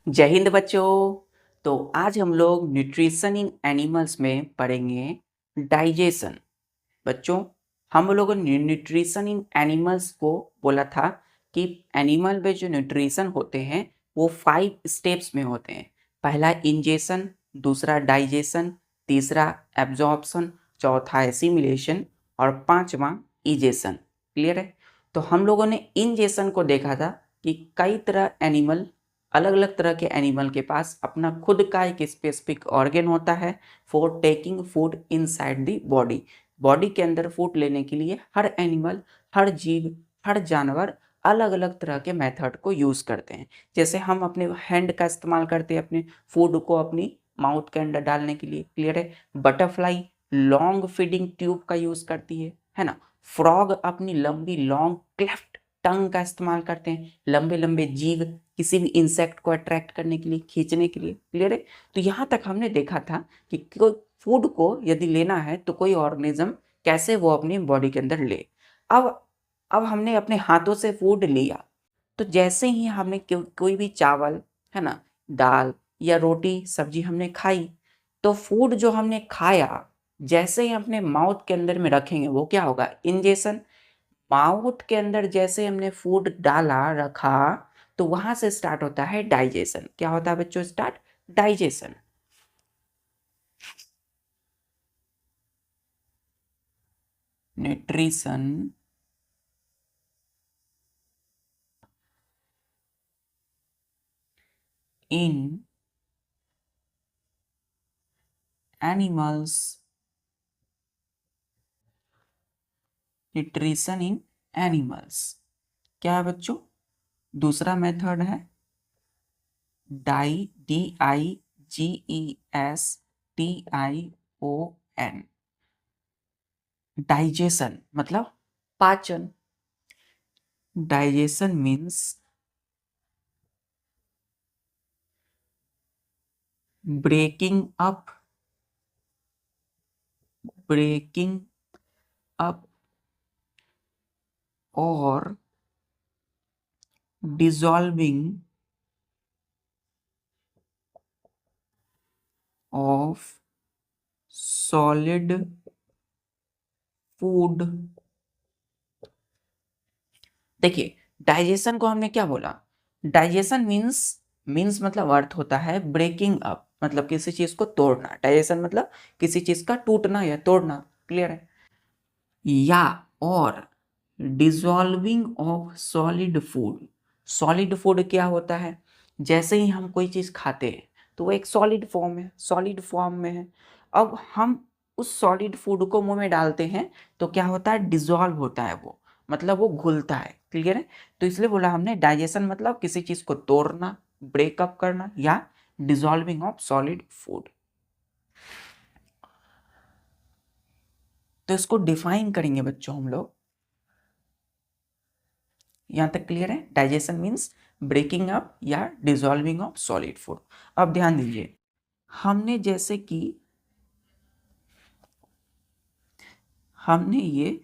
जय हिंद बच्चों। तो आज हम लोग न्यूट्रिशन इन एनिमल्स में पढ़ेंगे डाइजेशन। बच्चों, हम लोगों ने न्यूट्रिशन इन एनिमल्स को बोला था कि एनिमल में जो न्यूट्रिशन होते हैं वो 5 स्टेप्स में होते हैं। पहला इंजेशन, दूसरा डाइजेशन, तीसरा एब्जॉर्प्शन, चौथा एसिमिलेशन और पांचवा इजेशन। क्लियर है? तो हम लोगों ने इंजेशन को देखा था कि कई तरह एनिमल, अलग अलग तरह के एनिमल के पास अपना खुद का एक स्पेसिफिक ऑर्गन होता है for taking food inside the body. Body के अंदर फूड लेने के लिए हर एनिमल, हर जीव, हर जानवर अलग अलग तरह के मेथड को यूज़ करते हैं। जैसे हम अपने हैंड का इस्तेमाल करते हैं अपने फूड को अपनी माउथ के अंदर डालने के लिए। क्लियर है? बटरफ्लाई लॉन्ग फीडिंग ट्यूब का यूज़ करती है ना। फ्रॉग अपनी लंबी लॉन्ग क्लेफ्ट टंग का इस्तेमाल करते हैं लंबे लंबे जीव किसी भी इंसेक्ट को अट्रैक्ट करने के लिए, खींचने के लिए। क्लियर है? तो यहाँ तक हमने देखा था कि कोई फूड को यदि लेना है तो कोई ऑर्गेनिज्म कैसे वो अपनी बॉडी के अंदर ले। अब हमने अपने हाथों से फूड लिया, तो जैसे ही हमने कोई भी चावल, है ना, दाल या रोटी सब्जी हमने खाई, तो फूड जो हमने खाया जैसे ही अपने माउथ के अंदर में रखेंगे वो क्या होगा? इंजेशन। माउथ के अंदर जैसे हमने फूड डाला, रखा, तो वहां से स्टार्ट होता है डाइजेशन। क्या होता है बच्चों? Start digestion. Nutrition in animals, nutrition in animals क्या है बच्चों? दूसरा मेथड है DIGESTION। डाइजेशन मतलब पाचन। Digestion means breaking up, breaking up और dissolving of solid food। देखिए, डाइजेशन को हमने क्या बोला? डाइजेशन मीन्स मतलब अर्थ होता है ब्रेकिंग अप, मतलब किसी चीज को तोड़ना। डाइजेशन मतलब किसी चीज का टूटना या तोड़ना। क्लियर है? या और dissolving of solid food. Solid food क्या होता है? जैसे ही हम कोई चीज खाते हैं तो वो एक सॉलिड फॉर्म है, सॉलिड फॉर्म में है। अब हम उस सॉलिड फूड को मुंह में डालते हैं तो क्या होता है? डिसॉल्व होता है वो, मतलब वो घुलता है। क्लियर है? तो इसलिए बोला हमने डाइजेशन मतलब किसी चीज को तोड़ना, ब्रेकअप करना या डिसॉल्विंग ऑफ सॉलिड फूड। तो इसको डिफाइन करेंगे बच्चों हम लोग। यहां तक क्लियर है? डाइजेशन मीन्स ब्रेकिंग अप या डिसॉल्विंग ऑफ सॉलिड फूड। अब ध्यान दीजिए, हमने जैसे कि हमने ये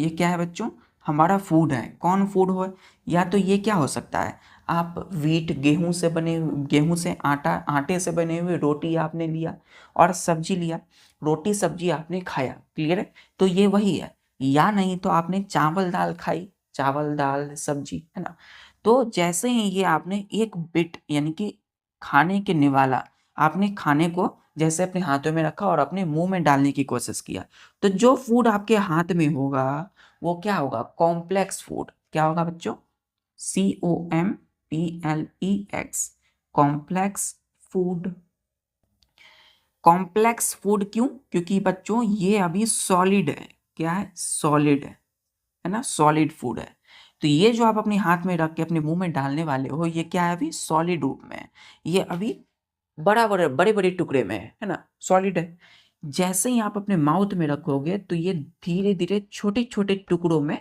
क्या है बच्चों? हमारा फूड है। कौन फूड हो? या तो ये क्या हो सकता है? आप वीट, गेहूं से आटे से बने हुए रोटी आपने लिया और सब्जी लिया, रोटी सब्जी आपने खाया। क्लियर है? तो ये वही है। या नहीं तो आपने चावल दाल खाई, चावल दाल सब्जी, है ना। तो जैसे ही ये आपने एक बिट यानी कि खाने के निवाला, आपने खाने को जैसे अपने हाथों में रखा और अपने मुंह में डालने की कोशिश किया, तो जो फूड आपके हाथ में होगा वो क्या होगा? Complex food. क्या होगा बच्चों? COMPLEX, complex food. Complex food क्यों? क्योंकि बच्चों ये अभी सॉलिड है। क्या है? सॉलिड है ना, सॉलिड फूड है। तो ये जो आप अपने हाथ में रख के अपने मुंह में डालने वाले हो, ये क्या है? अभी सॉलिड रूप में है। ये अभी बड़े बड़े टुकड़े में है ना, सॉलिड है। जैसे ही आप अपने माउथ में रखोगे तो ये धीरे धीरे छोटे छोटे टुकड़ों में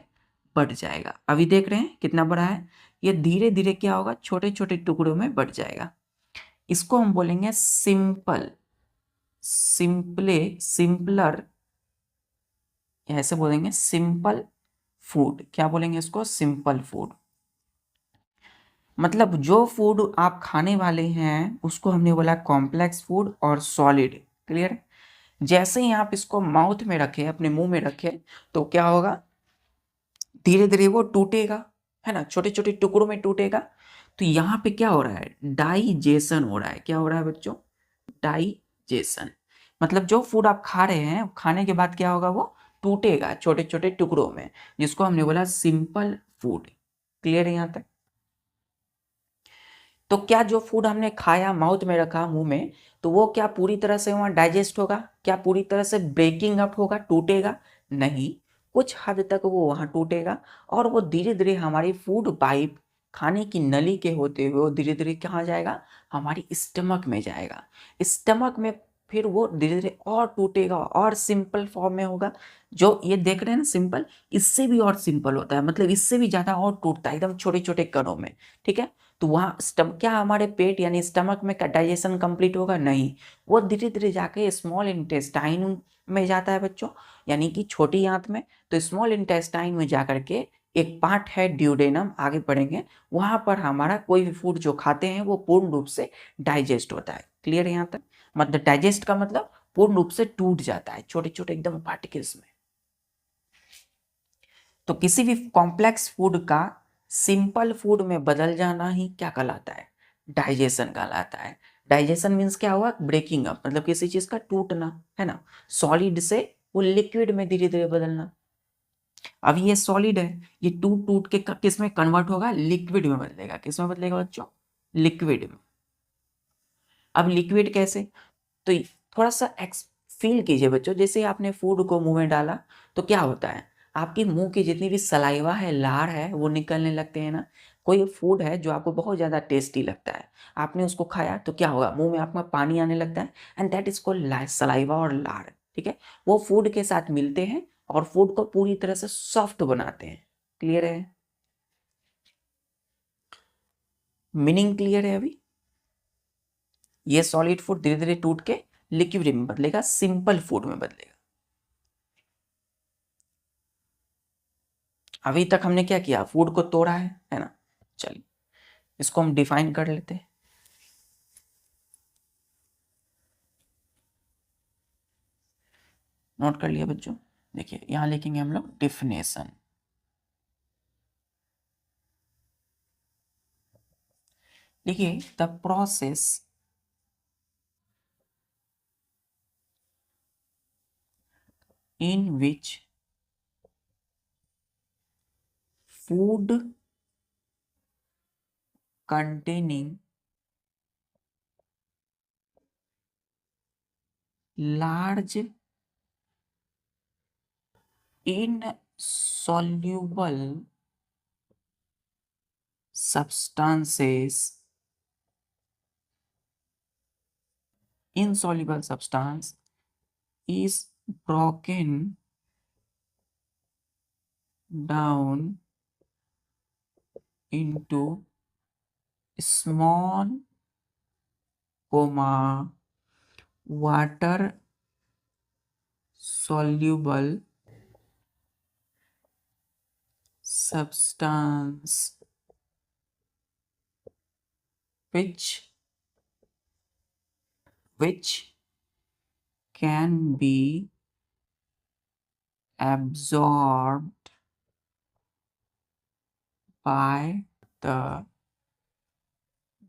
बढ़ जाएगा। अभी देख रहे हैं कितना बड़ा है? ये धीरे धीरे क्या होगा? छोटे छोटे टुकड़ों में बढ़ जाएगा। इसको हम बोलेंगे सिंपलर, ऐसे बोलेंगे सिंपल फूड। क्या बोलेंगे इसको? Simple food. मतलब जो फूड आप खाने वाले हैं उसको हमने बोला कॉम्प्लेक्स फूड और सॉलिड। क्लियर? जैसे ही आप इसको माउथ में रखें, अपने मुंह में रखें, तो क्या होगा? धीरे धीरे वो टूटेगा, है ना, छोटे छोटे टुकड़ों में टूटेगा। तो यहाँ पे क्या हो रहा है? डाइजेशन हो रहा है। क्या हो रहा है बच्चों? डाइजेशन। मतलब जो फूड आप खा रहे हैं, खाने के बाद क्या होगा? वो टूटेगा छोटे छोटे टुकड़ों में, जिसको हमने बोला सिंपल फूड। क्लियर है यहाँ तक? तो क्या जो फूड हमने खाया, माउथ में रखा, मुंह में, तो वो क्या पूरी तरह से वहाँ डाइजेस्ट होगा? क्या पूरी तरह से ब्रेकिंग अप होगा, टूटेगा? नहीं, कुछ हद तक वो वहाँ टूटेगा और वो धीरे धीरे हमारी फूड पाइप, खाने की नली के होते हुए वो धीरे धीरे कहाँ जाएगा? हमारी स्टमक में जाएगा। स्टमक में फिर वो धीरे धीरे और टूटेगा और सिंपल फॉर्म में होगा। जो ये देख रहे हैं ना सिंपल, इससे भी और सिंपल होता है, मतलब इससे भी ज़्यादा और टूटता है एकदम छोटे छोटे कणों में। ठीक है? तो वहाँ क्या हमारे पेट यानी स्टमक में डाइजेशन कंप्लीट होगा? नहीं, वो धीरे धीरे जाके स्मॉल इंटेस्टाइन में जाता है बच्चों, यानी कि छोटी आंत में। तो स्मॉल इंटेस्टाइन में जाकर के एक पार्ट है ड्यूडेनम, आगे बढ़ेंगे, वहां पर हमारा कोई भी फूड जो खाते हैं वो पूर्ण रूप से डाइजेस्ट होता है। क्लियर है यहाँ तक? मतलब डाइजेस्ट का मतलब पूर्ण रूप से टूट जाता है छोटे छोटे एकदम पार्टिकल्स में। तो किसी भी कॉम्प्लेक्स फूड का सिंपल फूड में बदल जाना ही क्या कहलाता है? डाइजेशन कहलाता है। डाइजेशन मीन्स क्या हुआ? ब्रेकिंग अप, मतलब किसी चीज का टूटना, है ना, सॉलिड से वो लिक्विड में धीरे धीरे बदलना। अब ये सॉलिड है, ये टूट टूट के किस में कन्वर्ट होगा? लिक्विड में बदलेगा। किस में बदलेगा बच्चों? लिक्विड में। अब लिक्विड कैसे? तो थोड़ा सा फील कीजिए बच्चों, जैसे आपने फूड को मुंह में डाला तो क्या होता है? आपकी मुंह की जितनी भी सलाइवा है, लार है, वो निकलने लगते हैं ना। कोई फूड है जो आपको बहुत ज़्यादा टेस्टी लगता है, आपने उसको खाया तो क्या होगा? मुंह में आपका पानी आने लगता है, and that is called saliva और लार। ठीक है? वो फूड के साथ मिलते हैं और फूड को पूरी तरह से सॉफ्ट बनाते हैं। क्लियर है? मीनिंग क्लियर है अभी? ये सॉलिड फूड धीरे धीरे टूट के लिक्विड में बदलेगा, सिंपल फूड में बदलेगा। अभी तक हमने क्या किया? फूड को तोड़ा है ना? चलिए इसको हम डिफाइन कर लेते हैं। नोट कर लिया बच्चों? देखिए यहां लिखेंगे हम लोग डिफिनेशन। देखिए the process in which food containing large insoluble substances, insoluble substance is broken down into small water soluble substance which can be absorbed by the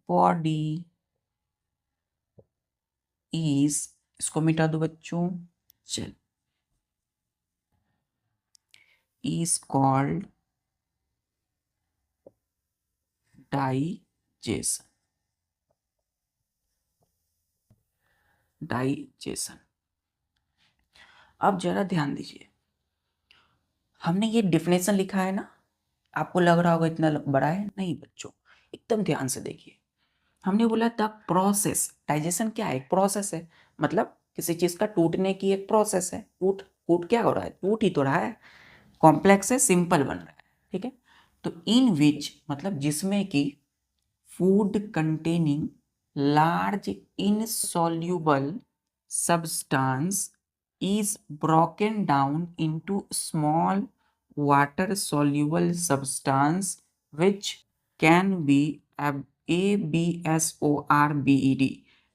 body is, इसको मिटा दो बच्चों, चल, is called digestion। डाइजेशन। अब जरा ध्यान दीजिए, हमने ये डिफिनेशन लिखा है ना, आपको लग रहा होगा इतना बड़ा है, नहीं बच्चों, एकदम ध्यान से देखिए। हमने बोला द प्रोसेस, डाइजेशन क्या है? एक प्रोसेस है, मतलब किसी चीज का टूटने की एक प्रोसेस है। टूट टूट क्या हो रहा है? टूट ही तो रहा है, कॉम्प्लेक्स है, सिंपल बन रहा है। ठीक है? तो इन विच मतलब जिसमें कि food containing large insoluble substance is broken down into small water soluble substance which can be absorbed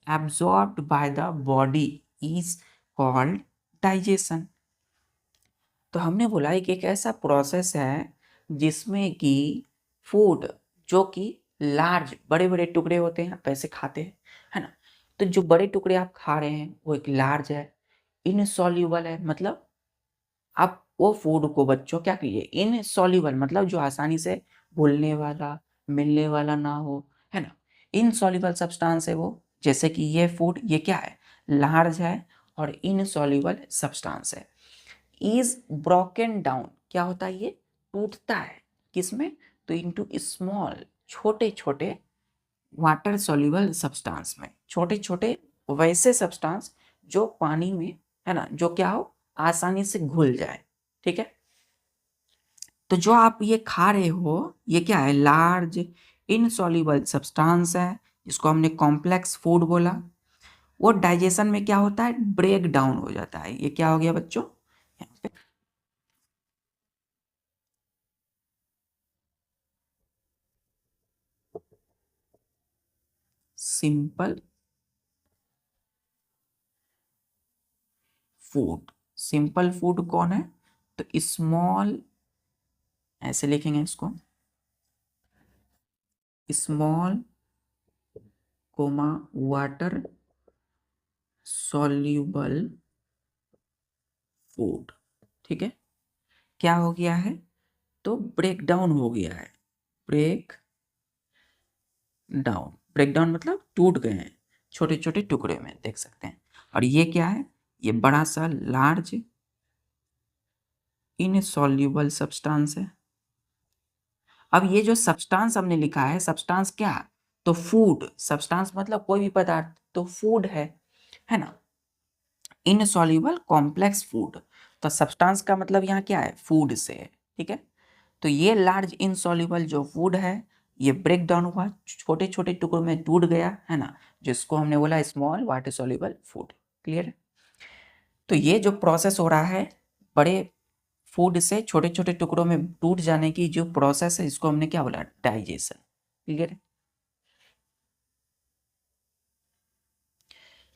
absorbed by the body is called digestion। तो हमने बोला कि एक ऐसा प्रोसेस है जिसमें कि फूड जो कि लार्ज बड़े बड़े टुकड़े होते हैं, आप ऐसे खाते हैं, है ना। तो जो बड़े टुकड़े आप खा रहे हैं वो एक लार्ज है, इनसॉल्यूबल है, मतलब आप वो फूड को बच्चों क्या कीजिए, इनसॉल्यूबल मतलब जो आसानी से घुलने वाला, मिलने वाला ना हो, है ना। इनसॉल्यूबल सब्सटेंस है वो, जैसे कि ये फूड ये क्या है, लार्ज है और इनसॉल्यूबल सब्सटेंस है। इज ब्रोकन डाउन, क्या होता है, ये टूटता है किसमें, तो इनटू स्मॉल, छोटे छोटे वाटर सॉल्युबल सब्सटेंस में, छोटे छोटे वैसे सब्सटेंस जो पानी में, है ना, जो क्या हो आसानी से घुल जाए, ठीक है। तो जो आप ये खा रहे हो ये क्या है, लार्ज इनसॉल्युबल सब्सटेंस है, जिसको हमने कॉम्प्लेक्स फूड बोला। वो डाइजेशन में क्या होता है, ब्रेक डाउन हो जाता है। ये क्या हो गया बच्चों, सिंपल फूड। सिंपल फूड कौन है, तो स्मॉल, ऐसे लिखेंगे इसको, small comma water soluble food, ठीक है। क्या हो गया है, तो ब्रेक डाउन हो गया है, ब्रेक डाउन, ब्रेक डाउन मतलब टूट गए हैं छोटे छोटे टुकड़े में, देख सकते हैं। और ये क्या है, ये बड़ा सा लार्ज इनसॉल्युबल सब्सटेंस है। अब ये जो सब्सटेंस हमने लिखा है, सब्सटेंस क्या है, तो फूड, सब्सटेंस मतलब कोई भी पदार्थ, तो फूड है ना। इनसॉल्युबल कॉम्प्लेक्स फूड, तो सब्सटेंस का मतलब यहाँ क्या है, फूड से है, ठीक है। तो ये लार्ज इनसॉल्युबल जो फूड है, ये ब्रेक डाउन हुआ, छोटे छोटे टुकड़ों में टूट गया, है ना, जिसको हमने बोला small water soluble food. Clear है। तो ये जो प्रोसेस हो रहा है बड़े फूड से छोटे छोटे टुकड़ों में टूट जाने की जो प्रोसेस है, इसको हमने क्या बोला, डाइजेशन। क्लियर है।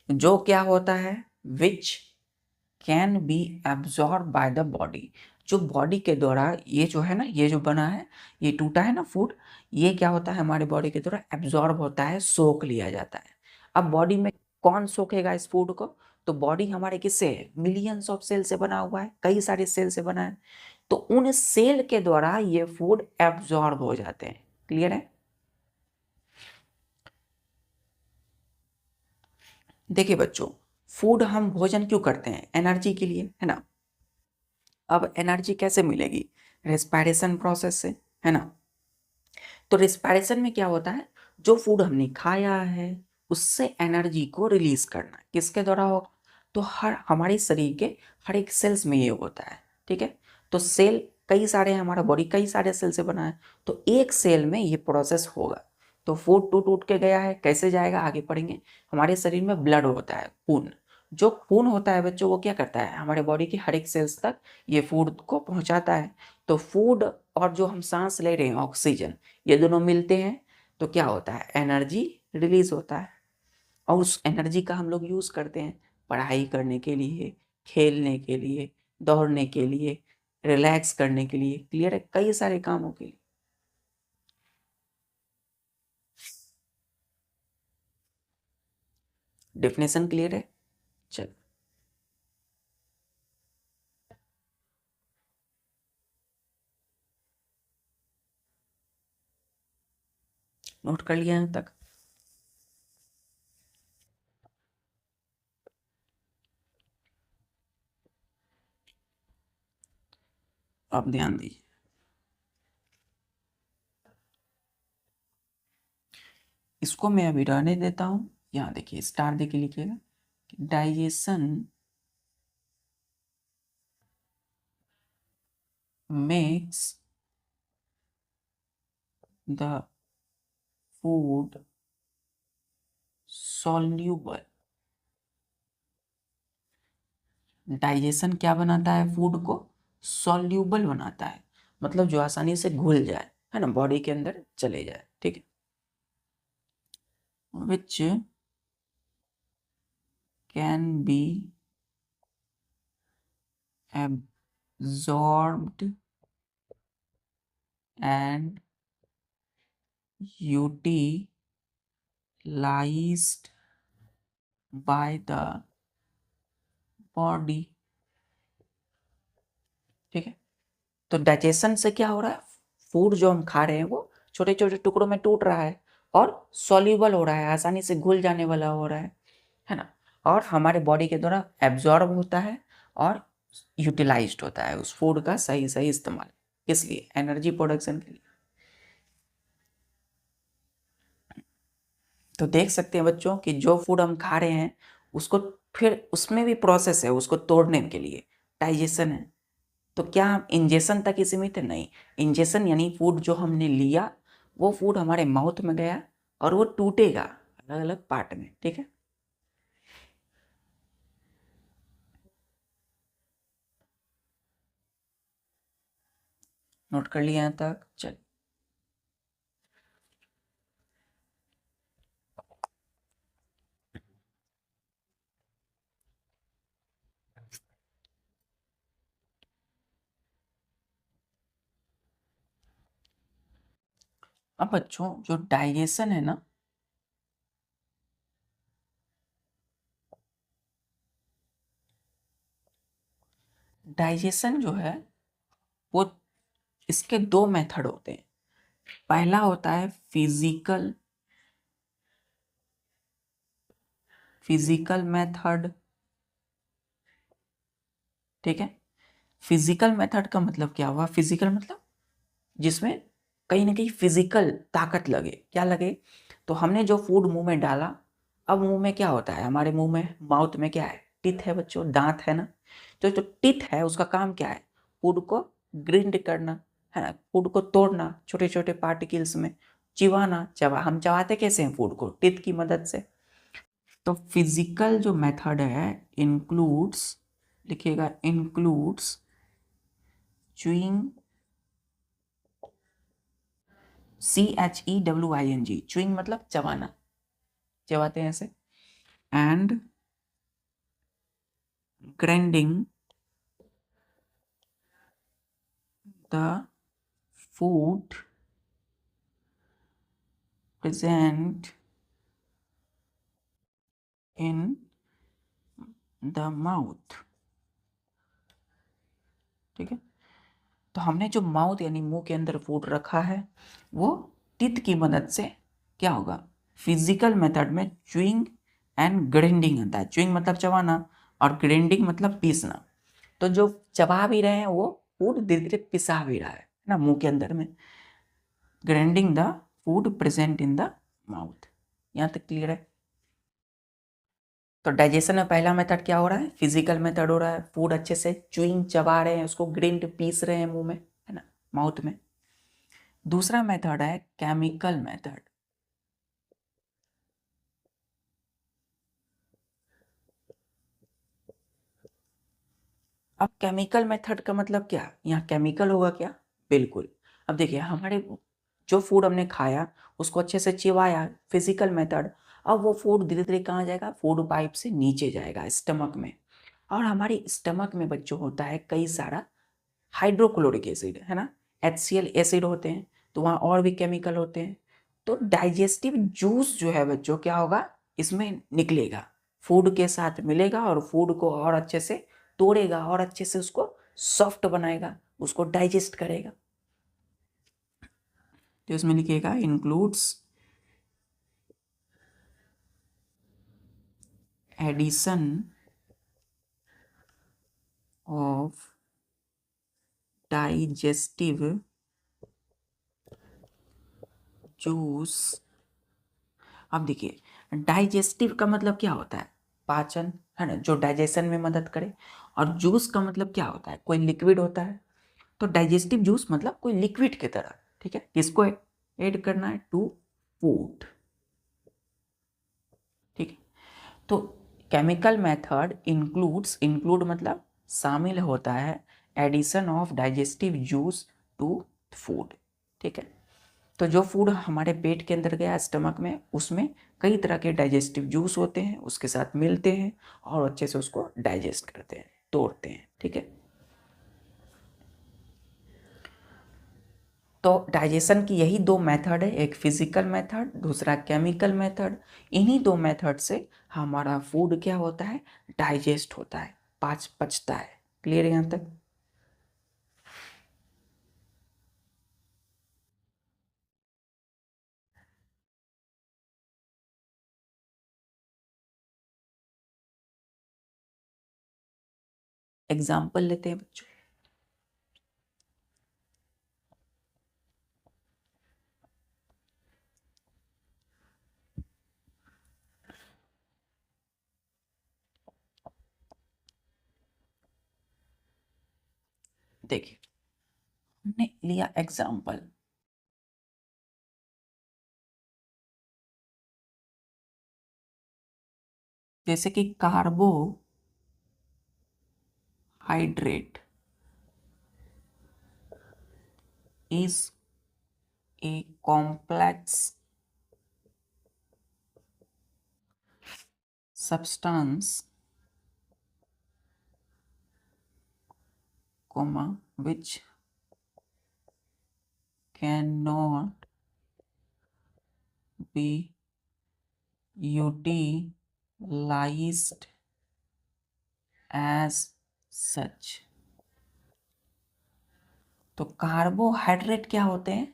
जो क्या होता है, which can be absorb by the body, जो बॉडी के द्वारा, ये जो है ना, ये जो बना है, ये टूटा है ना फूड, ये क्या होता है हमारे बॉडी के द्वारा एब्जॉर्ब होता है, सोख लिया जाता है। अब बॉडी में कौन सोखेगा इस फूड को, तो बॉडी हमारे किससे है, मिलियंस ऑफ सेल से बना हुआ है, कई सारे सेल से बना है। तो उन सेल के द्वारा ये फूड एब्जॉर्ब हो जाते हैं। क्लियर है। देखिए बच्चों, फूड हम भोजन क्यों करते हैं, एनर्जी के लिए, है ना। अब एनर्जी कैसे मिलेगी, रेस्पिरेशन प्रोसेस से, है ना। तो रेस्पिरेशन में क्या होता है, जो फूड हमने खाया है उससे एनर्जी को रिलीज करना किसके द्वारा होगा, तो हर हमारे शरीर के हर एक सेल्स में ये होता है, ठीक है। तो सेल कई सारे हैं, हमारा बॉडी कई सारे सेल से बना है, तो एक सेल में ये प्रोसेस होगा। तो फूड टूट टूट के गया है, कैसे जाएगा आगे पढ़ेंगे। हमारे शरीर में ब्लड होता है, खून, जो खून होता है बच्चों वो क्या करता है, हमारे बॉडी के हर एक सेल्स तक ये फूड को पहुंचाता है। तो फूड और जो हम सांस ले रहे हैं ऑक्सीजन, ये दोनों मिलते हैं तो क्या होता है, एनर्जी रिलीज होता है। और उस एनर्जी का हम लोग यूज करते हैं पढ़ाई करने के लिए, खेलने के लिए, दौड़ने के लिए, रिलैक्स करने के लिए। क्लियर है, कई सारे कामों के लिए। डेफिनेशन क्लियर है। चल, नोट कर लिया यहाँ तक। अब ध्यान दीजिए, इसको मैं अभी रहने देता हूँ। यहाँ देखिए स्टार देके लिखिएगा, digestion makes the food soluble. Digestion क्या बनाता है, फूड को सॉल्यूबल बनाता है, मतलब जो आसानी से घुल जाए, है ना, बॉडी के अंदर चले जाए, ठीक है, which can be absorbed and utilized by the body, ठीक है। तो डाइजेशन से क्या हो रहा है, फूड जो हम खा रहे हैं वो छोटे छोटे टुकड़ों में टूट रहा है और सॉल्यूबल हो रहा है, आसानी से घुल जाने वाला हो रहा है ना, और हमारे बॉडी के द्वारा एब्जॉर्ब होता है और यूटिलाइज्ड होता है उस फूड का सही सही इस्तेमाल, किस लिए, एनर्जी प्रोडक्शन के लिए। तो देख सकते हैं बच्चों कि जो फूड हम खा रहे हैं उसको फिर उसमें भी प्रोसेस है, उसको तोड़ने के लिए डाइजेशन है। तो क्या हम इंजेक्शन तक ही सीमित है? नहीं, इंजेक्शन यानी फूड जो हमने लिया वो फूड हमारे माउथ में गया और वो टूटेगा अलग अलग पार्ट में, ठीक है। नोट कर लिया यहाँ तक, चल। अब बच्चों जो डाइजेशन है ना, डाइजेशन जो है वो इसके दो मेथड होते हैं। पहला होता है फिजिकल मेथड, ठीक है। फिजिकल मेथड का मतलब क्या हुआ, फिजिकल मतलब जिसमें कहीं ना कहीं फिजिकल ताकत लगे, क्या लगे, तो हमने जो फूड मुंह में डाला, अब मुंह में क्या होता है, हमारे मुंह में माउथ में क्या है, टीथ है बच्चों, दांत है ना। तो जो टीथ है उसका काम क्या है, फूड को ग्रिंड करना, है ना, फूड को तोड़ना छोटे छोटे पार्टिकल्स में, चिबाना, हम चबाते कैसे हैं फूड को, टीथ की मदद से। तो फिजिकल जो मेथड है इंक्लूड्स, लिखिएगा इंक्लूड्स च्यूइंग, CHEWING, च्यूइंग मतलब चबाना, चबाते हैं ऐसे, and grinding the food present in the mouth, ठीक है। तो हमने जो माउथ यानी मुंह के अंदर फूड रखा है वो टीथ की मदद से क्या होगा, फिजिकल मेथड में च्यूइंग एंड ग्राइंडिंग होता है। च्यूइंग मतलब चबाना और ग्राइंडिंग मतलब पीसना। तो जो चबा भी रहे हैं वो फूड धीरे धीरे पिसा भी रहा है ना मुंह के अंदर में, grinding the food present in the mouth. यहाँ तक क्लियर है। तो डाइजेशन में पहला मेथड क्या हो रहा है, फिजिकल मेथड हो रहा है, फूड अच्छे से च्यूइंग चबा रहे हैं, उसको ग्रिंड पीस रहे हैं मुंह में, है ना, माउथ में। दूसरा मेथड है केमिकल मेथड। अब केमिकल मेथड का मतलब क्या, यहाँ केमिकल होगा क्या, बिल्कुल। अब देखिए हमारे जो फूड हमने खाया उसको अच्छे से चिबाया, फिजिकल मेथड, अब वो फूड धीरे धीरे कहाँ जाएगा, फूड पाइप से नीचे जाएगा स्टमक में, और हमारी स्टमक में बच्चों होता है कई सारा हाइड्रोक्लोरिक एसिड, है ना, HCl एसिड होते हैं, तो वहाँ और भी केमिकल होते हैं। तो डाइजेस्टिव जूस जो है बच्चों क्या होगा, इसमें निकलेगा, फूड के साथ मिलेगा और फूड को और अच्छे से तोड़ेगा और अच्छे से उसको सॉफ्ट बनाएगा, उसको डाइजेस्ट करेगा। तो इसमें लिखिएगा includes addition of digestive juice. अब देखिए डाइजेस्टिव का मतलब क्या होता है, पाचन, है ना, जो डाइजेशन में मदद करे, और जूस का मतलब क्या होता है, कोई लिक्विड होता है। तो डाइजेस्टिव जूस मतलब कोई लिक्विड की तरह, ठीक है, किसको ऐड करना है, टू फूड, ठीक है। तो केमिकल मेथड इंक्लूड्स, इंक्लूड मतलब शामिल होता है, addition of digestive juice to food. ठीक है, तो जो फूड हमारे पेट के अंदर गया स्टमक में, उसमें कई तरह के डाइजेस्टिव जूस होते हैं, उसके साथ मिलते हैं और अच्छे से उसको डाइजेस्ट करते हैं, तोड़ते हैं। ठीक है, तो डाइजेशन की यही दो मेथड है, एक फिजिकल मेथड, दूसरा केमिकल मेथड। इन्हीं दो मेथड से हमारा फूड क्या होता है, डाइजेस्ट होता है, पचता है। क्लियर है यहाँ तक? एग्जाम्पल लेते हैं बच्चों। देखिए, हमने लिया एग्जाम्पल, जैसे कि carbohydrate is a complex substance, which cannot be utilized as such। तो कार्बोहाइड्रेट क्या होते हैं,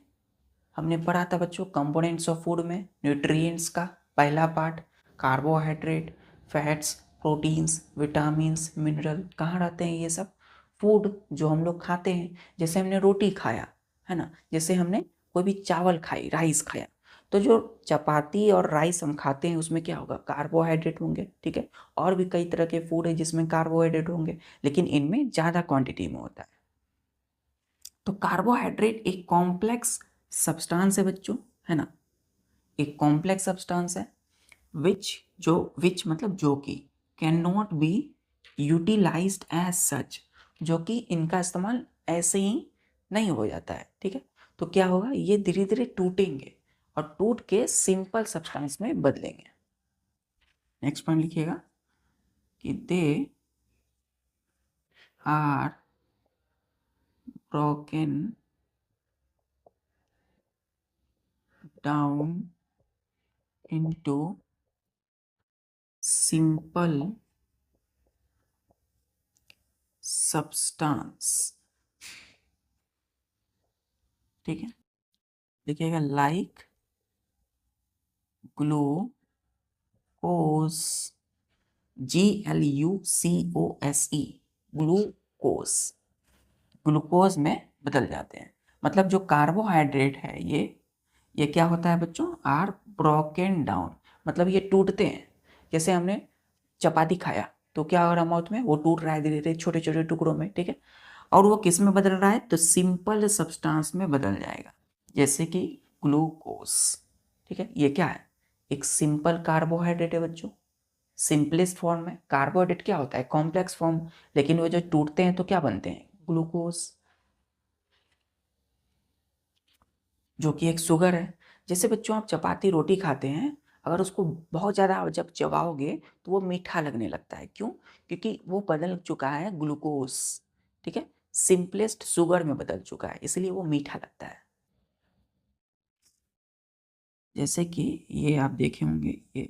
हमने पढ़ा था बच्चों कंपोनेंट्स ऑफ फूड में, न्यूट्रिएंट्स का पहला part, carbohydrate, fats, proteins, vitamins, mineral. कहाँ रहते हैं ये सब? फूड जो हम लोग खाते हैं, जैसे हमने रोटी खाया है ना, जैसे हमने कोई भी चावल खाई, राइस खाया, तो जो चपाती और राइस हम खाते हैं उसमें क्या होगा, कार्बोहाइड्रेट होंगे। ठीक है, और भी कई तरह के फूड है जिसमें कार्बोहाइड्रेट होंगे, लेकिन इनमें ज़्यादा क्वांटिटी में होता है। तो कार्बोहाइड्रेट एक कॉम्प्लेक्स सब्सटेंस है बच्चों, है ना, एक कॉम्प्लेक्स सब्सटेंस है, विच मतलब जो कि, can not be utilized as such, जो कि इनका इस्तेमाल ऐसे ही नहीं हो जाता है। ठीक है, तो क्या होगा, ये धीरे धीरे टूटेंगे और टूट के सिंपल सब्सटेंस में बदलेंगे। नेक्स्ट पॉइंट लिखिएगा कि they are broken down into simple substance. ठीक है, लिखिएगा like glucose, GLUCOSE, glucose, glucose में बदल जाते हैं। मतलब जो कार्बोहाइड्रेट है ये क्या होता है बच्चों, आर ब्रोकन डाउन, मतलब ये टूटते हैं। जैसे हमने चपाती खाया तो क्या हो रहा है, माउथ में वो टूट रहा है धीरे धीरे छोटे छोटे टुकड़ों में। ठीक है, और वो किस में बदल रहा है, तो सिंपल सब्सटेंस में बदल जाएगा, जैसे कि ग्लूकोज। ठीक है, ये क्या है, एक सिंपल कार्बोहाइड्रेट है बच्चों, सिंपलेस्ट फॉर्म में। कार्बोहाइड्रेट क्या होता है, कॉम्प्लेक्स फॉर्म, लेकिन वो जो टूटते हैं तो क्या बनते हैं, ग्लूकोज, जो कि एक शुगर है। जैसे बच्चों आप चपाती रोटी खाते हैं, अगर उसको बहुत ज़्यादा जब चबाओगे तो वो मीठा लगने लगता है। क्यों? क्योंकि वो बदल चुका है ग्लूकोज। ठीक है, सिंपलेस्ट शुगर में बदल चुका है, इसलिए वो मीठा लगता है। जैसे कि ये आप देखे होंगे, ये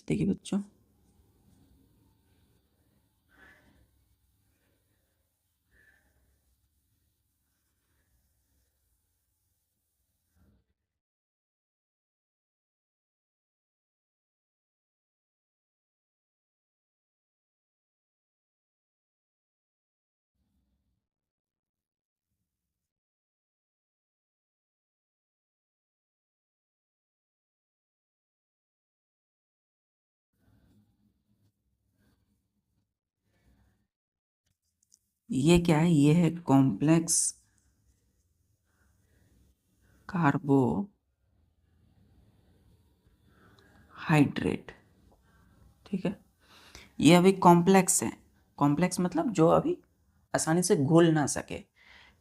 देखिए बच्चों, ये क्या है, ये है कॉम्प्लेक्स कार्बोहाइड्रेट। ठीक है, ये अभी कॉम्प्लेक्स है। कॉम्प्लेक्स मतलब जो अभी आसानी से घुल ना सके,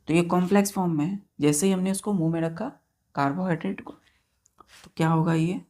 तो ये कॉम्प्लेक्स फॉर्म में है। जैसे ही हमने उसको मुंह में रखा कार्बोहाइड्रेट को, तो क्या होगा ये,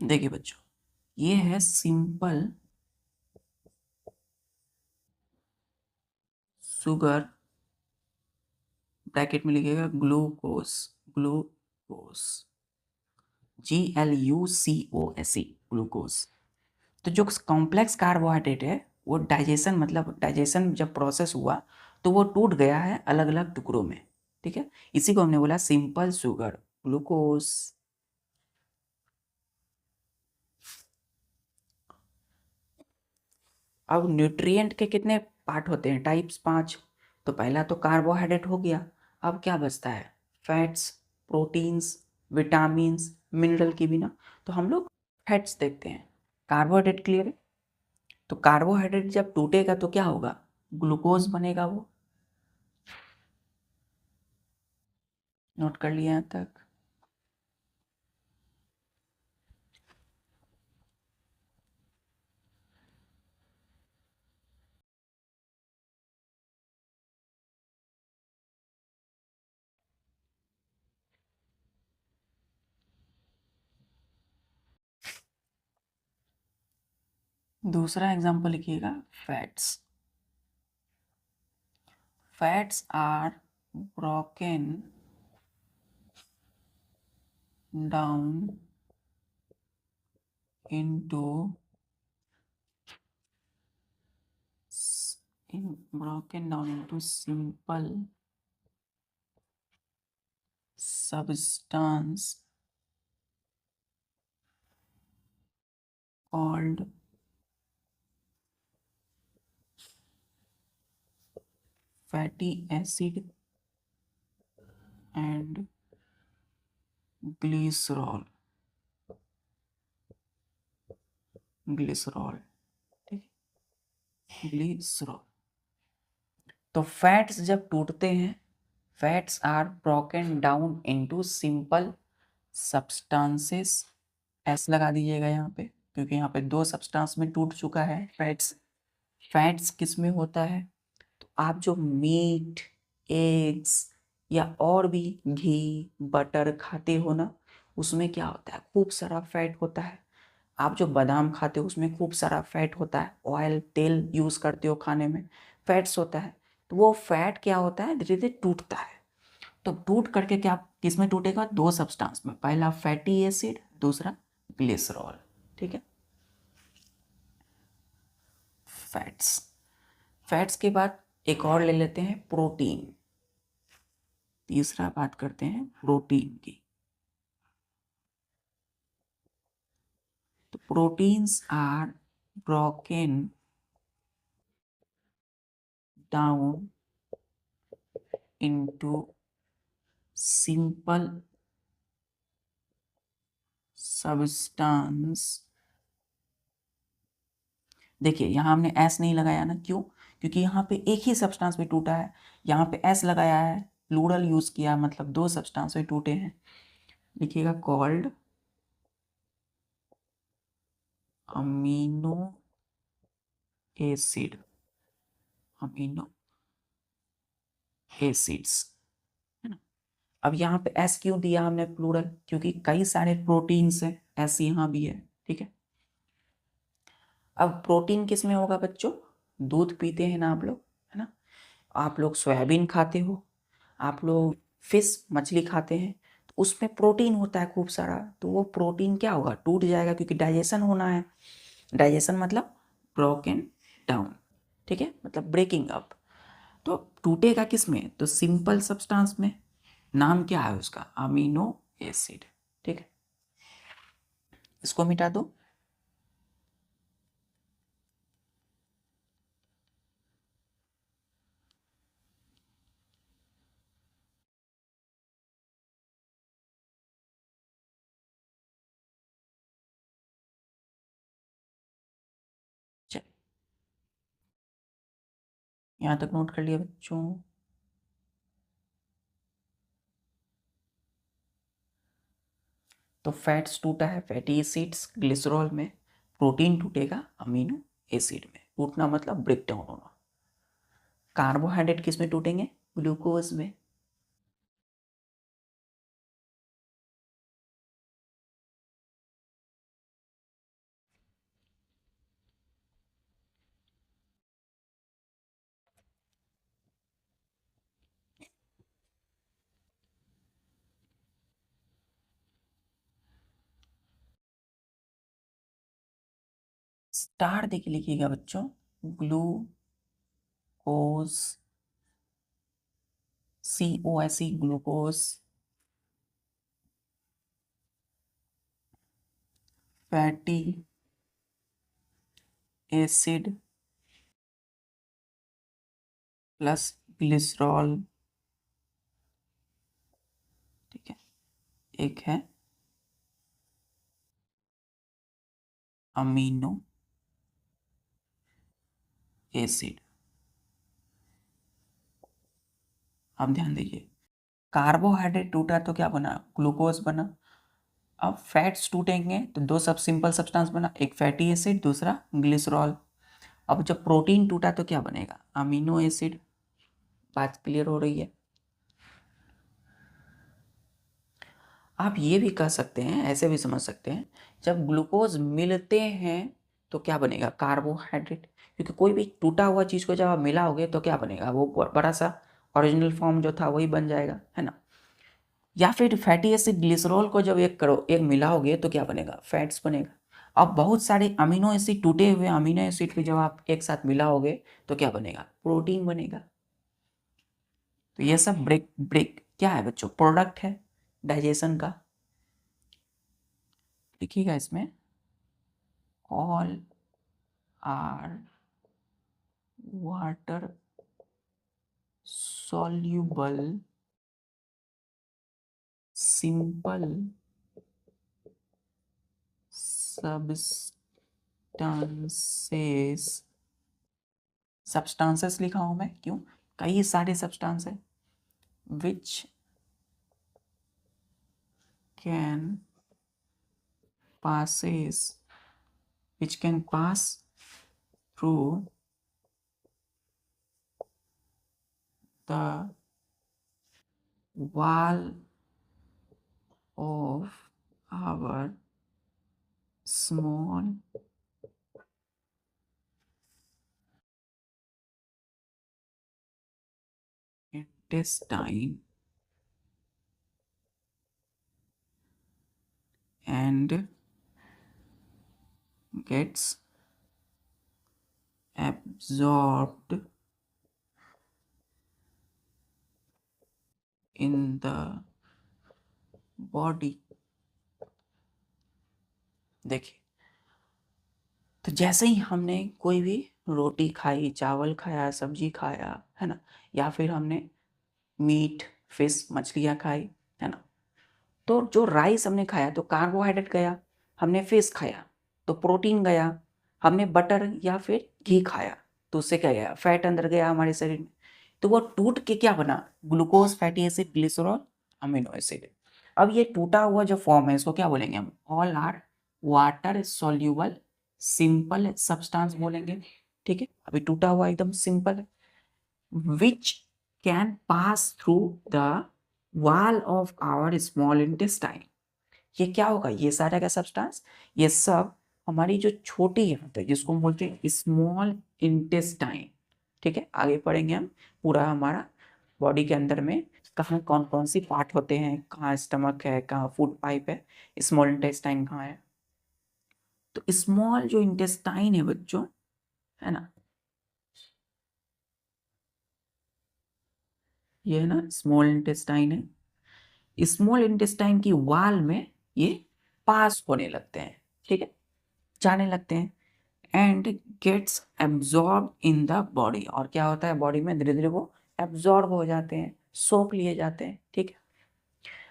देखिए बच्चों, ये है सिंपल शुगर, ब्रैकेट में लिखिएगा ग्लूकोस, ग्लूकोस, GLUCOSE, ग्लूकोस। तो जो कॉम्प्लेक्स कार्बोहाइड्रेट है वो डाइजेशन, मतलब डाइजेशन जब प्रोसेस हुआ तो वो टूट गया है अलग अलग टुकड़ों में। ठीक है, इसी को हमने बोला सिंपल शुगर, ग्लूकोस। अब न्यूट्रिएंट के कितने पार्ट होते हैं, टाइप्स, 5। तो पहला तो कार्बोहाइड्रेट हो गया। अब क्या बचता है, फैट्स, प्रोटीन्स, विटामिन्स, मिनरल की बिना। तो हम लोग फैट्स देखते हैं। कार्बोहाइड्रेट क्लियर है। तो कार्बोहाइड्रेट जब टूटेगा तो क्या होगा, ग्लूकोज बनेगा। वो नोट कर लिया यहाँ तक। दूसरा एग्जांपल लिखिएगा, fats. Fats are broken down into simple substance called fatty acid and glycerol, glycerol. ठीक है, ग्लिसरॉल। तो फैट्स जब टूटते हैं, fats are broken down into simple substances. S लगा दीजिएगा यहाँ पे, क्योंकि यहाँ पे 2 सब्सटेंस में टूट चुका है फैट्स। फैट्स किस में होता है, तो आप जो मीट, एग्स या और भी घी, बटर खाते हो ना, उसमें क्या होता है, खूब सारा फैट होता है। आप जो बादाम खाते हो उसमें खूब सारा फैट होता है। ऑयल, तेल यूज़ करते हो खाने में, फैट्स होता है। तो वो फैट क्या होता है, धीरे धीरे टूटता है। तो टूट करके क्या किस में टूटेगा, 2 सब्सटेंस में, पहला फैटी एसिड, दूसरा ग्लिसरॉल। ठीक है, फैट्स। फैट्स के बाद एक और ले लेते हैं, प्रोटीन। तीसरा बात करते हैं प्रोटीन की। तो proteins are broken down into simple substance. देखिए यहाँ हमने एस नहीं लगाया ना, क्यों, क्योंकि यहाँ पे एक ही सब्सटेंस में टूटा है। यहाँ पे एस लगाया है, प्लूरल यूज किया, मतलब 2 सब्सटेंस में टूटे हैं। लिखिएगा called amino acid, amino acids, है ना। अब यहाँ पे एस क्यों दिया हमने प्लूरल, क्योंकि कई सारे प्रोटीन्स हैं, एस यहाँ भी है। ठीक है, अब प्रोटीन किस में होगा बच्चों, दूध पीते हैं ना आप लोग, है ना। आप लोग सोयाबीन खाते हो, आप लोग फिश, मछली खाते हैं, तो उसमें प्रोटीन होता है खूब सारा, तो वो प्रोटीन क्या होगा, टूट जाएगा, क्योंकि डाइजेशन होना है। डाइजेशन मतलब ब्रोकन डाउन, ठीक है, मतलब ब्रेकिंग अप। तो टूटेगा किस में, तो सिंपल सब्सटेंस में। नाम क्या है उसका, अमीनो एसिड, ठीक है। इसको मिटा दो। चल, यहां तक नोट कर लिया बच्चों। तो फैट्स टूटा है फैटी एसिड्स ग्लिसरॉल में, प्रोटीन टूटेगा अमीनो एसिड में। टूटना मतलब ब्रेक डाउन होना। कार्बोहाइड्रेट किस में टूटेंगे, ग्लूकोज में। स्टार देख लिखिएगा बच्चों, glucose, COSE glucose, fatty acid plus glycerol, ठीक है। एक है अमीनो एसिड। अब ध्यान दीजिए, कार्बोहाइड्रेट टूटा तो क्या बना, ग्लूकोज बना। अब फैट्स टूटेंगे तो दो सब सिंपल सब्सटेंस बना, एक फैटी एसिड, दूसरा ग्लिसरॉल। अब जब प्रोटीन टूटा तो क्या बनेगा, अमीनो एसिड। बात क्लियर हो रही है। आप ये भी कह सकते हैं, ऐसे भी समझ सकते हैं, जब ग्लूकोज मिलते हैं तो क्या बनेगा, कार्बोहाइड्रेट। क्योंकि कोई भी टूटा हुआ चीज़ को जब आप मिलाओगे तो क्या बनेगा, वो बड़ा सा ओरिजिनल फॉर्म जो था वही बन जाएगा, है ना। या फिर फैटी एसिड ग्लिसरॉल को जब एक मिलाओगे तो क्या बनेगा, फैट्स बनेगा। अब बहुत सारे अमीनो एसिड, टूटे हुए अमीनो एसिड को जब आप एक साथ मिलाओगे तो क्या बनेगा, प्रोटीन बनेगा। तो ये सब ब्रेक ब्रेक क्या है बच्चों, प्रोडक्ट है डाइजेशन का। लिखिएगा इसमें, all are water soluble simple substances। substances लिखा हूं मैं, क्यों, कई सारे सब्सटेंस है, which can passes which can pass through the wall of our small intestine and gets absorbed in the body। देखिए, तो जैसे ही हमने कोई भी रोटी खाई, चावल खाया, सब्जी खाया, है ना, या फिर हमने मीट, फिश, मछलियाँ खाई, है ना, तो जो राइस हमने खाया तो कार्बोहाइड्रेट गया, हमने फिश खाया तो प्रोटीन गया, हमने बटर या फिर घी खाया तो उससे क्या गया, फैट अंदर गया हमारे शरीर में। तो वो टूट के क्या बना, glucose, fatty acid, glycerol, amino acid. अब ये टूटा हुआ जो फॉर्म है इसको क्या बोलेंगे हम, all are water soluble simple substance बोलेंगे, ठीक है। अभी टूटा हुआ एकदम सिंपल है। Which can pass through the wall of our small intestine. ये क्या होगा, ये सारा का सब्सटेंस, ये सब हमारी जो छोटी है मतलब जिसको हम बोलते हैं स्मॉल इंटेस्टाइन, ठीक है। आगे पढ़ेंगे हम, पूरा हमारा बॉडी के अंदर में कहाँ कौन कौन सी पार्ट होते हैं, कहाँ स्टमक है, कहाँ फूड पाइप है, स्मॉल इंटेस्टाइन कहाँ है। तो स्मॉल जो इंटेस्टाइन है बच्चों, है ना, ये है ना स्मॉल इंटेस्टाइन है। स्मॉल इंटेस्टाइन की वाल में ये पास होने लगते हैं, ठीक है, जाने लगते हैं, and gets absorb in the body. और क्या होता है, बॉडी में धीरे धीरे वो एब्जॉर्ब हो जाते हैं, सोख लिए जाते हैं, ठीक है।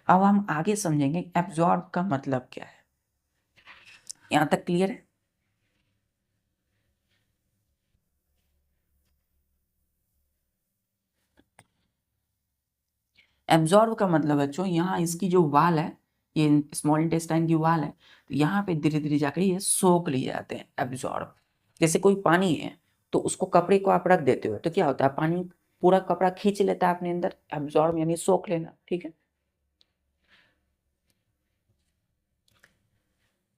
अब हम आगे समझेंगे एब्जॉर्ब का मतलब क्या है। यहाँ तक क्लियर है? एब्जॉर्ब का मतलब बच्चों, यहाँ इसकी जो वाल है, ये स्मॉल इंटेस्टाइन की वाल है, तो यहाँ पे धीरे धीरे जाकर ये सोख लिए जाते हैं, एब्जॉर्ब। जैसे कोई पानी है तो उसको कपड़े को आप रख देते हो तो क्या होता है, पानी पूरा कपड़ा खींच लेता है अपने अंदर, एब्जॉर्ब यानी सोख लेना, ठीक है।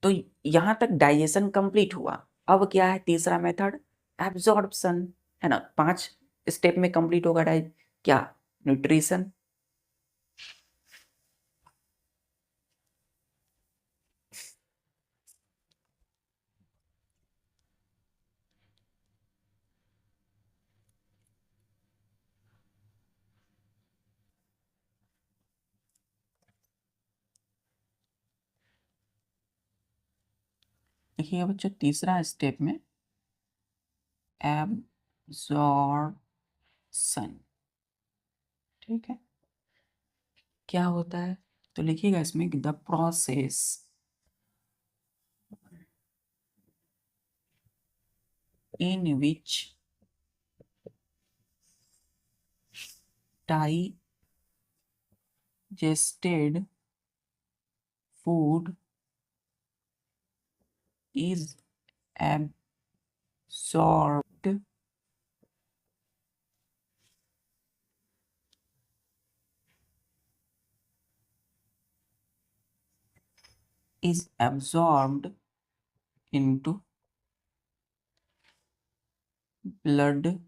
तो यहाँ तक डाइजेशन कंप्लीट हुआ। अब क्या है तीसरा मेथड, एब्जॉर्प्शन, है ना। 5 स्टेप में कंप्लीट होगा क्या, न्यूट्रिशन, देखिए बच्चों तीसरा स्टेप में एब्जॉर्प्शन, ठीक है। क्या होता है, तो लिखिएगा इसमें the process in which digested food is absorbed into blood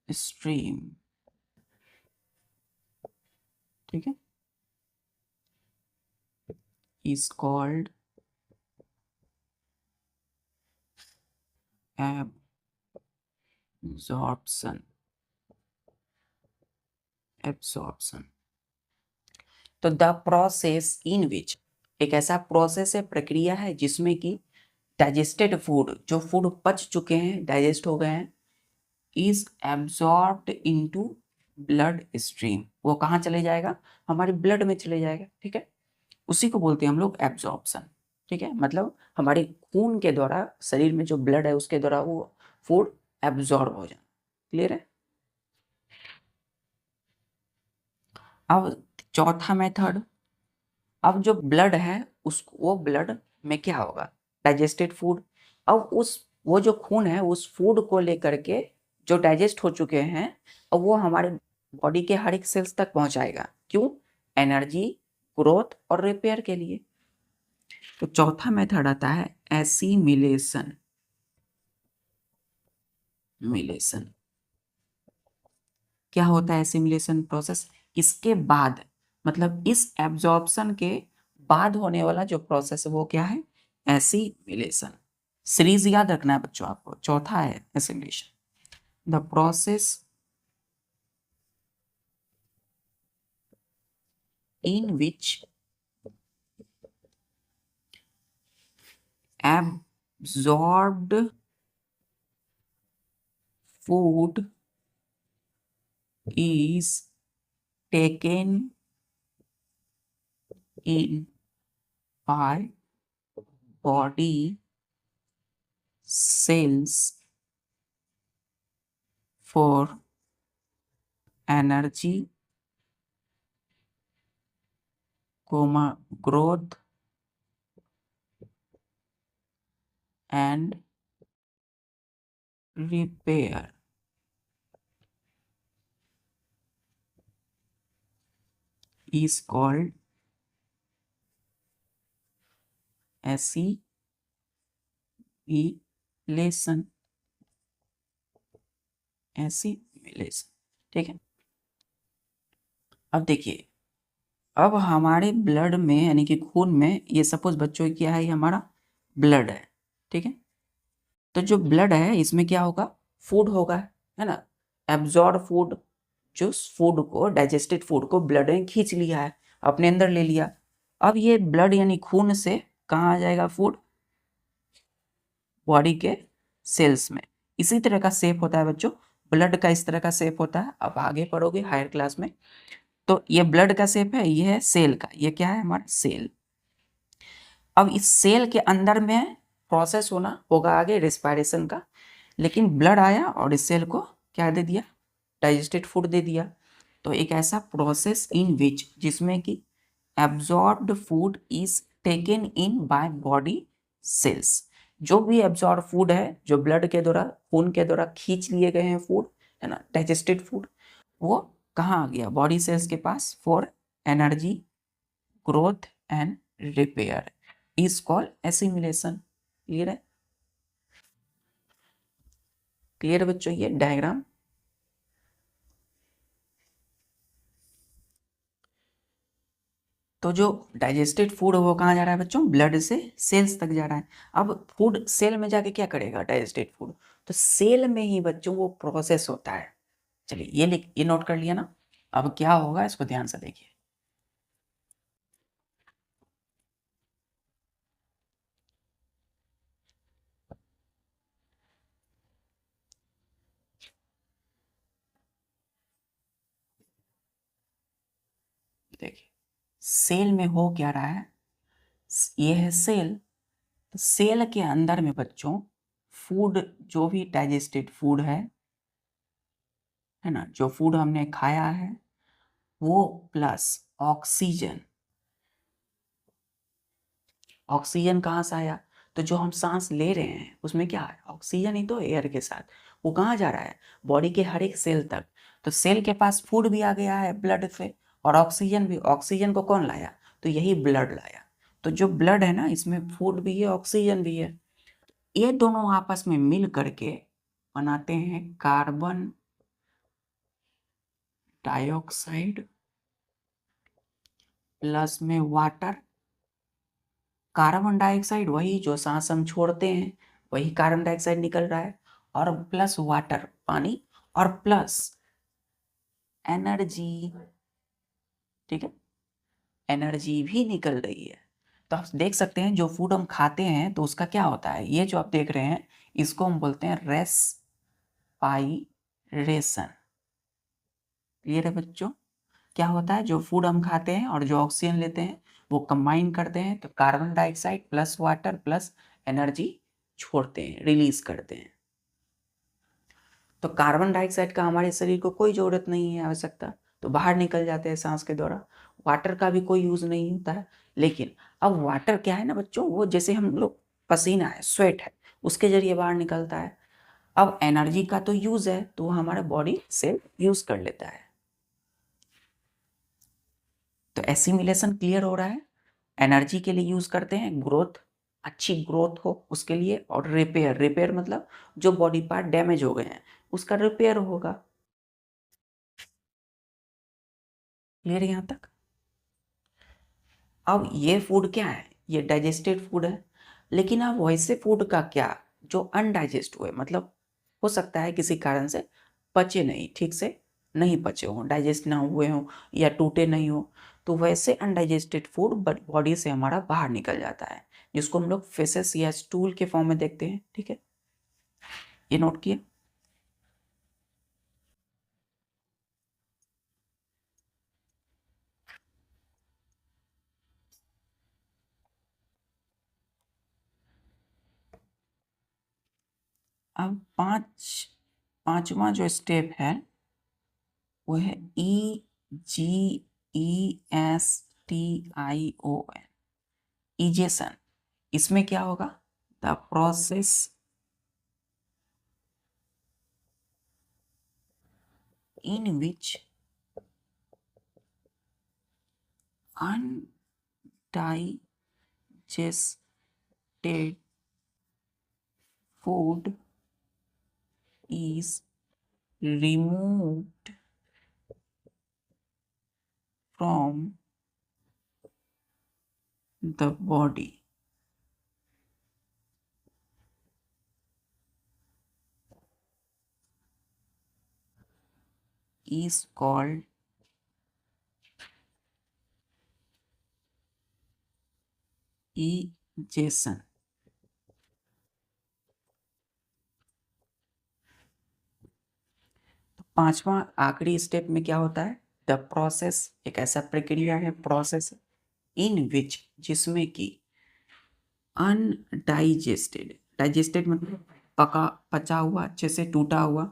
stream, ठीक है, is called absorption, absorption। तो द प्रोसेस इन विच, एक ऐसा प्रोसेस है, प्रक्रिया है जिसमें कि डाइजेस्टेड फूड, जो फूड पच चुके हैं, डाइजेस्ट हो गए हैं, is absorbed into blood stream, वो कहाँ चले जाएगा, हमारे ब्लड में चले जाएगा, ठीक है। उसी को बोलते हैं हम लोग एब्जॉर्प्शन, ठीक है। मतलब हमारे खून के द्वारा, शरीर में जो ब्लड है उसके द्वारा वो फूड एब्जॉर्ब हो जाना, क्लियर है। अब चौथा मेथड, अब जो ब्लड है उस वो ब्लड में क्या होगा, डाइजेस्टेड फूड। अब उस वो जो खून है उस फूड को लेकर के जो डाइजेस्ट हो चुके हैं, अब वो हमारे बॉडी के हर एक सेल्स तक पहुंचाएगा, क्यों, एनर्जी, ग्रोथ और रिपेयर के लिए। तो चौथा मेथड आता है एसिमिलेशन, मिलेशन। क्या होता है एसिमिलेशन प्रोसेस, इसके बाद, मतलब इस एब्जॉर्प्शन के बाद होने वाला जो प्रोसेस है वो क्या है, एसिमिलेशन। सीरीज याद रखना है बच्चों आपको, चौथा है assimilation, the process in which absorbed food is taken in by body cells for energy, growth and repair, is called assimilation, assimilation, ठीक है। अब देखिए, अब हमारे ब्लड में यानी कि खून में, ये सपोज बच्चों क्या है, ये हमारा ब्लड है, ठीक है। तो जो ब्लड है इसमें क्या होगा, फूड होगा, है ना। एब्जॉर्ब फूड, जो फूड को, डाइजेस्टेड फूड को ब्लड ने खींच लिया है, अपने अंदर ले लिया। अब ये ब्लड यानी खून से कहाँ आ जाएगा फूड, बॉडी के सेल्स में। इसी तरह का शेप होता है बच्चों, ब्लड का इस तरह का शेप होता है। अब आगे पढ़ोगे हायर क्लास में, तो ये ब्लड का शेप है, ये है सेल का, ये क्या है हमारा सेल। अब इस सेल के अंदर में प्रोसेस होना होगा आगे रेस्पिरेशन का, लेकिन ब्लड आया और इस सेल को क्या दे दिया, डाइजेस्टेड फूड दे दिया। तो एक ऐसा प्रोसेस इन विच, जिसमें कि absorbed food is taken in by body cells. जो भी एब्जॉर्ब फूड है, जो ब्लड के द्वारा, खून के द्वारा खींच लिए गए हैं फूड, है ना, डाइजेस्टेड फूड, वो कहाँ आ गया, बॉडी सेल्स के पास, for energy, growth and repair, is called assimilation. Clear है, क्लियर बच्चों ये डायग्राम। तो जो डाइजेस्टेड फूड है वो कहाँ जा रहा है बच्चों, ब्लड से सेल्स तक जा रहा है। अब फूड सेल में जाके क्या करेगा, डाइजेस्टेड फूड, तो सेल में ही बच्चों वो प्रोसेस होता है। चलिए ये नोट कर लिया ना। अब क्या होगा इसको ध्यान से देखिए। देखिए सेल में हो क्या रहा है, ये है सेल। तो सेल के अंदर में बच्चों फूड, जो भी डाइजेस्टेड फूड है ना, जो फूड हमने खाया है वो, प्लस ऑक्सीजन। ऑक्सीजन कहाँ से आया, तो जो हम सांस ले रहे हैं उसमें क्या है, ऑक्सीजन ही तो, एयर के साथ। वो कहाँ जा रहा है, बॉडी के हर एक सेल तक। तो सेल के पास फूड भी आ गया है ब्लड से, और ऑक्सीजन भी। ऑक्सीजन को कौन लाया, तो यही ब्लड लाया। तो जो ब्लड है ना, इसमें फूड भी है, ऑक्सीजन भी है। ये दोनों आपस में मिल करके बनाते हैं कार्बन डाइऑक्साइड प्लस में वाटर। कार्बन डाइऑक्साइड वही जो सांस हम छोड़ते हैं, वही कार्बन डाइऑक्साइड निकल रहा है, और प्लस वाटर, पानी, और प्लस एनर्जी, ठीक है, एनर्जी भी निकल रही है। तो आप देख सकते हैं जो फूड हम खाते हैं तो उसका क्या होता है, ये जो आप देख रहे हैं इसको हम बोलते हैं रेस्पाइरेशन। क्लियर है बच्चों, क्या होता है, जो फूड हम खाते हैं और जो ऑक्सीजन लेते हैं वो कंबाइन करते हैं, तो carbon dioxide plus water plus energy छोड़ते हैं, रिलीज करते हैं। तो कार्बन डाइऑक्साइड का हमारे शरीर को कोई ज़रूरत नहीं है, आवश्यकता, तो बाहर निकल जाते हैं सांस के द्वारा। वाटर का भी कोई यूज़ नहीं होता है। लेकिन अब वाटर क्या है ना बच्चों, वो जैसे हम लोग, पसीना है, स्वेट है, उसके जरिए बाहर निकलता है। अब एनर्जी का तो यूज़ है, तो वो हमारा बॉडी से यूज़ कर लेता है। तो एसिमिलेशन क्लियर हो रहा है, एनर्जी के लिए यूज़ करते हैं, ग्रोथ, अच्छी ग्रोथ हो उसके लिए, और रिपेयर, रिपेयर मतलब जो बॉडी पार्ट डैमेज हो गए हैं उसका रिपेयर होगा। क्लियर है यहाँ तक। अब ये फूड क्या है, ये डाइजेस्टेड फूड है। लेकिन अब वैसे फूड का क्या, जो अनडाइजेस्ट हुए, मतलब हो सकता है किसी कारण से पचे नहीं, ठीक से नहीं पचे हों, डाइजेस्ट ना हुए हों, या टूटे नहीं हो, तो वैसे अनडाइजेस्टेड फूड बॉडी से हमारा बाहर निकल जाता है, जिसको हम लोग फेसेस या स्टूल के फॉर्म में देखते हैं, ठीक है, ये नोट किए। अब पांचवा जो स्टेप है वो है EGESTION, इजेशन। इसमें क्या होगा, the process in which undigested food is removed from the body is called ejection. तो पांचवा आखिरी स्टेप में क्या होता है? द प्रोसेस, एक ऐसा प्रक्रिया है, प्रोसेस इन विच, जिसमें कि अनडाइजेस्टेड, डाइजेस्टेड मतलब पका, पचा हुआ, अच्छे से टूटा हुआ,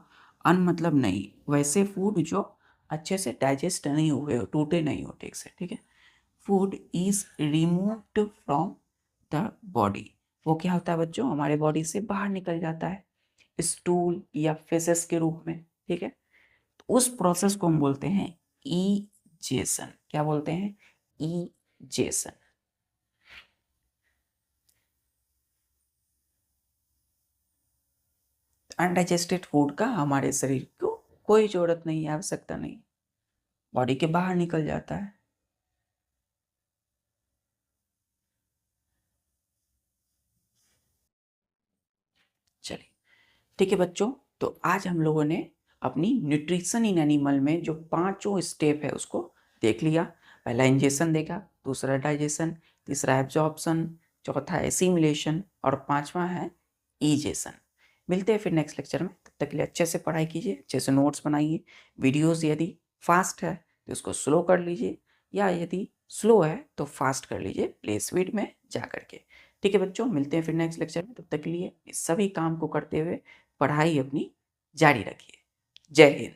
अन मतलब नहीं, वैसे फूड जो अच्छे से डाइजेस्ट नहीं हुए हो, टूटे नहीं हो ठीक से, ठीक है, food is removed from the body, वो क्या होता है बच्चों? हमारे बॉडी से बाहर निकल जाता है स्टूल या फेसेस के रूप में, ठीक है। तो उस प्रोसेस को हम बोलते हैं इजेशन। क्या बोलते हैं? इजेशन। अनडाइजेस्टेड फूड का हमारे शरीर को कोई जरूरत नहीं है, आवश्यकता नहीं, बॉडी के बाहर निकल जाता है। चलिए ठीक है बच्चों, तो आज हम लोगों ने अपनी न्यूट्रिशन इन एनिमल में जो पांचों स्टेप है उसको देख लिया। पहला इंजेशन देखा, दूसरा डाइजेशन, तीसरा एब्जॉर्प्शन, चौथा एसिमिलेशन और पांचवा है इजेशन। मिलते हैं फिर नेक्स्ट लेक्चर में, तब तक के लिए अच्छे से पढ़ाई कीजिए, अच्छे से नोट्स बनाइए। वीडियोस यदि फास्ट है तो इसको स्लो कर लीजिए, या यदि स्लो है तो फास्ट कर लीजिए प्ले स्पीड में जा करके। ठीक है बच्चों, मिलते हैं फिर नेक्स्ट लेक्चर में, तब तक के लिए इस सभी काम को करते हुए पढ़ाई अपनी जारी रखिए। जय हिंद।